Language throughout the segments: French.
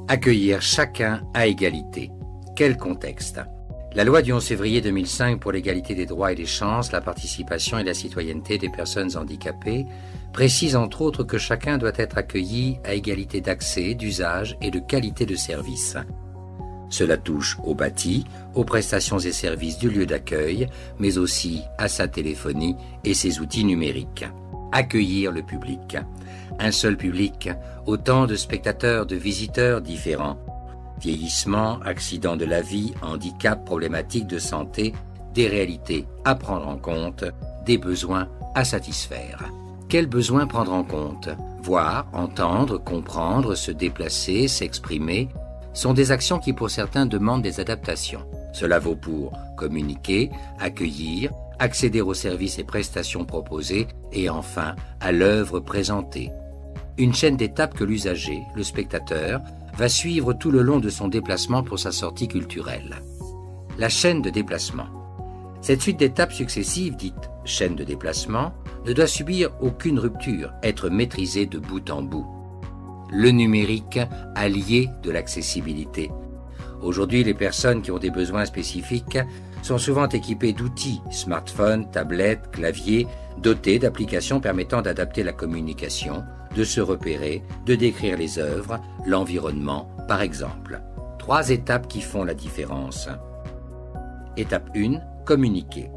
Accueillir chacun à égalité. Quel contexte? La loi du 11 février 2005 pour l'égalité des droits et des chances, la participation et la citoyenneté des personnes handicapées précise entre autres que chacun doit être accueilli à égalité d'accès, d'usage et de qualité de service. Cela touche au bâti, aux prestations et services du lieu d'accueil, mais aussi à sa téléphonie et ses outils numériques. Accueillir le public. Un seul public, autant de spectateurs, de visiteurs différents. Vieillissement, accidents de la vie, handicap, problématiques de santé, des réalités à prendre en compte, des besoins à satisfaire. Quels besoins prendre en compte? Voir, entendre, comprendre, se déplacer, s'exprimer, sont des actions qui pour certains demandent des adaptations. Cela vaut pour communiquer, accueillir, accéder aux services et prestations proposées et enfin à l'œuvre présentée. Une chaîne d'étapes que l'usager, le spectateur, va suivre tout le long de son déplacement pour sa sortie culturelle. La chaîne de déplacement. Cette suite d'étapes successives, dite chaîne de déplacement, ne doit subir aucune rupture, être maîtrisée de bout en bout. Le numérique, allié de l'accessibilité. Aujourd'hui, les personnes qui ont des besoins spécifiques sont souvent équipées d'outils, smartphones, tablettes, claviers, dotés d'applications permettant d'adapter la communication, de se repérer, de décrire les œuvres, l'environnement, par exemple. 3 étapes qui font la différence. Étape 1, communiquer.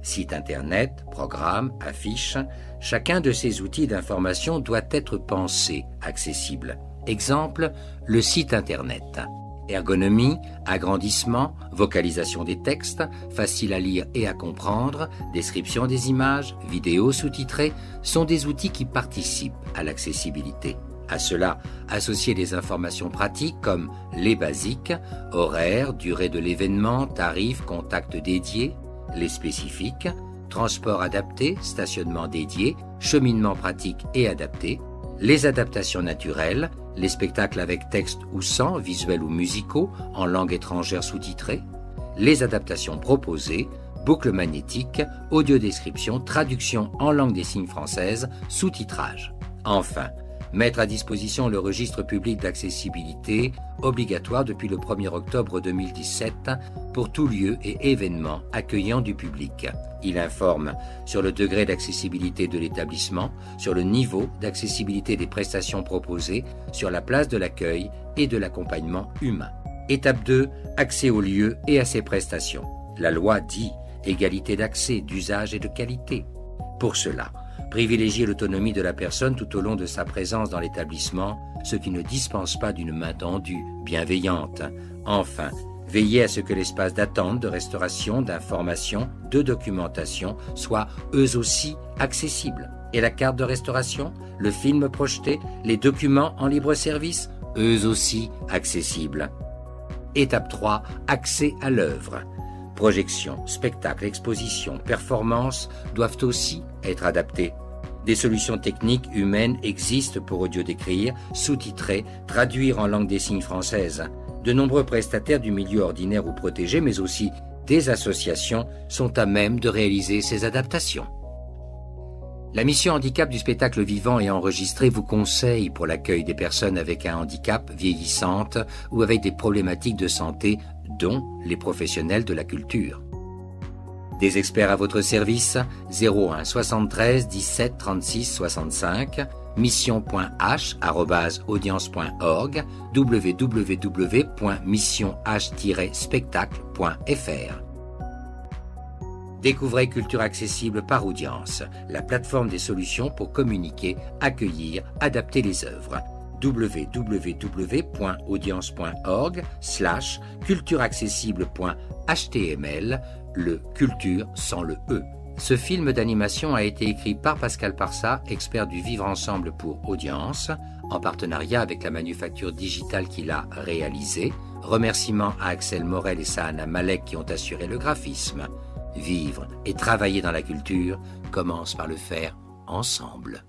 Site internet, programme, affiche, chacun de ces outils d'information doit être pensé, accessible. Exemple, le site internet. Ergonomie, agrandissement, vocalisation des textes, facile à lire et à comprendre, description des images, vidéos sous-titrées sont des outils qui participent à l'accessibilité. À cela, associer des informations pratiques comme les basiques, horaires, durée de l'événement, tarifs, contacts dédiés, les spécifiques, transport adapté, stationnement dédié, cheminement pratique et adapté, les adaptations naturelles, les spectacles avec texte ou sans, visuels ou musicaux, en langue étrangère sous-titrée, les adaptations proposées, boucles magnétiques, audiodescription, traduction en langue des signes française, sous-titrage. Enfin, mettre à disposition le registre public d'accessibilité, obligatoire depuis le 1er octobre 2017, pour tout lieu et événement accueillant du public. Il informe sur le degré d'accessibilité de l'établissement, sur le niveau d'accessibilité des prestations proposées, sur la place de l'accueil et de l'accompagnement humain. Étape 2, accès au lieu et à ses prestations. La loi dit égalité d'accès, d'usage et de qualité. Pour cela, privilégier l'autonomie de la personne tout au long de sa présence dans l'établissement, ce qui ne dispense pas d'une main tendue, bienveillante. Enfin, veiller à ce que l'espace d'attente, de restauration, d'information, de documentation soient eux aussi accessibles. Et la carte de restauration, le film projeté, les documents en libre service, eux aussi accessibles. Étape 3, accès à l'œuvre. Projection, spectacle, exposition, performance doivent aussi être adaptés. Des solutions techniques humaines existent pour audio-décrire, sous-titrer, traduire en langue des signes française. De nombreux prestataires du milieu ordinaire ou protégé, mais aussi des associations, sont à même de réaliser ces adaptations. La mission handicap du spectacle vivant et enregistré vous conseille pour l'accueil des personnes avec un handicap vieillissantes ou avec des problématiques de santé, dont les professionnels de la culture. Des experts à votre service, 01 73 17 36 65, mission.h@audience.org, www.missionh-spectacle.fr. Découvrez Culture Accessible par Audience, la plateforme des solutions pour communiquer, accueillir, adapter les œuvres. www.audience.org/cultureaccessible.html, le culture sans le E. Ce film d'animation a été écrit par Pascal Parsat, expert du Vivre Ensemble pour Audience, en partenariat avec la manufacture digitale qu'il a réalisée. Remerciements à Axel Morel et Sahana Malek qui ont assuré le graphisme. Vivre et travailler dans la culture commence par le faire ensemble.